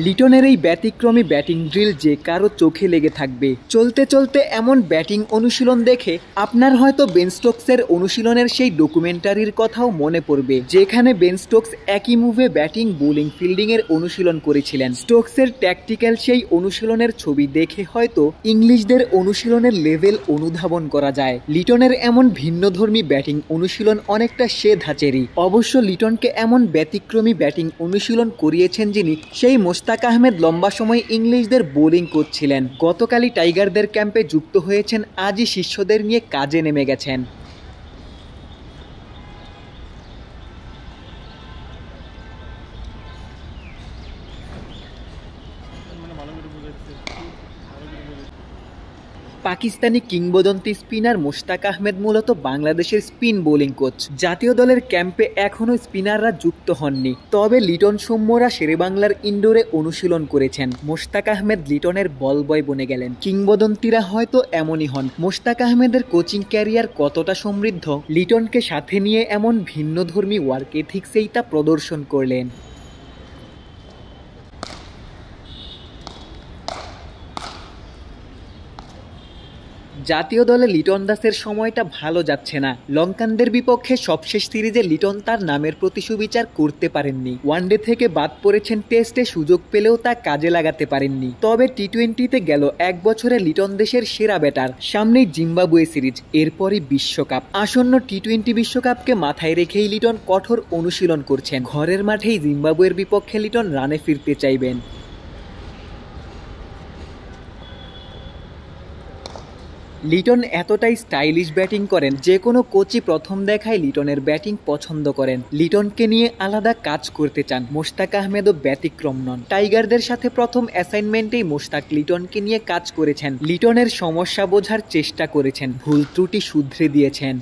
লিটনের এই ব্যতিক্রমী ব্যাটিং ড্রিল যে কারো চোখে লেগে থাকবে। চলতে চলতে এমন ব্যাটিং অনুশীলন দেখে আপনার হয়তো বেন স্টোকসের অনুশীলনের সেই ডকুমেন্টারির কথাও মনে পড়বে, যেখানে বেন স্টোকস একই মুভে ব্যাটিং, বোলিং, ফিল্ডিং এর অনুশীলন করেছিলেন। স্টোকসের ট্যাকটিক্যাল সেই অনুশীলনের ছবি দেখে হয়তো ইংলিশদের অনুশীলনের লেভেল অনুধাবন করা যায়। লিটনের এমন ভিন্নধর্মী ব্যাটিং অনুশীলন অনেকটা সে ধাঁচেরই। অবশ্য লিটনকে এমন ব্যতিক্রমী ব্যাটিং অনুশীলন করিয়েছেন যিনি সেই মোস্তাক আহমেদ লম্বা সময় ইংলিশদের বোলিং কোচ ছিলেন। গতকালই টাইগারদের ক্যাম্পে যুক্ত হয়েছেন, আজই শিষ্যদের নিয়ে কাজে নেমে গেছেন। পাকিস্তানি কিংবদন্তি স্পিনার মোস্তাক আহমেদ মূলত বাংলাদেশের স্পিন বোলিং কোচ। জাতীয় দলের ক্যাম্পে এখনও স্পিনাররা যুক্ত হননি, তবে লিটন সৌম্যরা শেরেবাংলার ইনডোরে অনুশীলন করেছেন। মোস্তাক আহমেদ লিটনের বল বয় বনে গেলেন। কিংবদন্তিরা হয়তো এমনই হন। মোস্তাক আহমেদের কোচিং ক্যারিয়ার কতটা সমৃদ্ধ, লিটনকে সাথে নিয়ে এমন ভিন্নধর্মী ওয়ার্ক এথিক্সেই তা প্রদর্শন করলেন। জাতীয় দলে লিটন দাসের সময়টা ভালো যাচ্ছে না। লঙ্কানদের বিপক্ষে সবশেষ সিরিজে লিটন তার নামের প্রতি সুবিচার করতে পারেননি। ওয়ানডে থেকে বাদ পড়েছেন, টেস্টে সুযোগ পেলেও তা কাজে লাগাতে পারেননি। তবে টি-20তে গেল এক বছরে লিটন দেশের সেরা ব্যাটার। সামনেই জিম্বাবুয়ে সিরিজ, এরপরই বিশ্বকাপ। আসন্ন টি-20 বিশ্বকাপকে মাথায় রেখেই লিটন কঠোর অনুশীলন করছেন। ঘরের মাঠেই জিম্বাবুয়ের বিপক্ষে লিটন রানে ফিরতে চাইবেন। লিটন এতটাই স্টাইলিশ ব্যাটিং করেন, যে কোনো কোচই প্রথম দেখায় লিটনের ব্যাটিং পছন্দ করেন। লিটনকে নিয়ে আলাদা কাজ করতে চান। মোস্তাক আহমেদও ব্যতিক্রম নন। টাইগারদের সাথে প্রথম অ্যাসাইনমেন্টেই মোস্তাক লিটনকে নিয়ে কাজ করেছেন। লিটনের সমস্যা বোঝার চেষ্টা করেছেন, ভুল ত্রুটি শুধরে দিয়েছেন।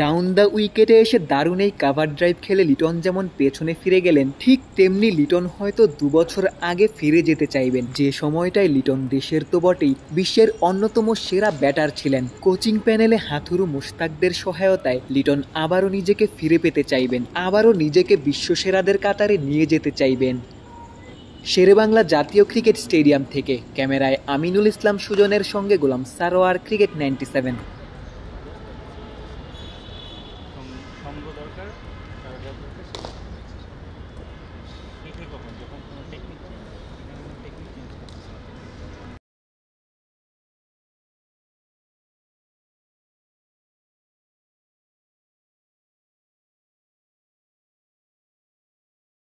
ডাউন দ্য উইকেটে এসে দারুণ এই কাভার ড্রাইভ খেলে লিটন যেমন পেছনে ফিরে গেলেন, ঠিক তেমনি লিটন হয়তো 2 বছর আগে ফিরে যেতে চাইবেন, যে সময়টায় লিটন দেশের তো বটেই, বিশ্বের অন্যতম সেরা ব্যাটার ছিলেন। কোচিং প্যানেলে হাথুরু মোস্তাকদের সহায়তায় লিটন আবারও নিজেকে ফিরে পেতে চাইবেন, আবারও নিজেকে বিশ্বসেরাদের কাতারে নিয়ে যেতে চাইবেন। শেরেবাংলা জাতীয় ক্রিকেট স্টেডিয়াম থেকে ক্যামেরায় আমিনুল ইসলাম সুজনের সঙ্গে গোলাম সারোয়ার, ক্রিকেট 97।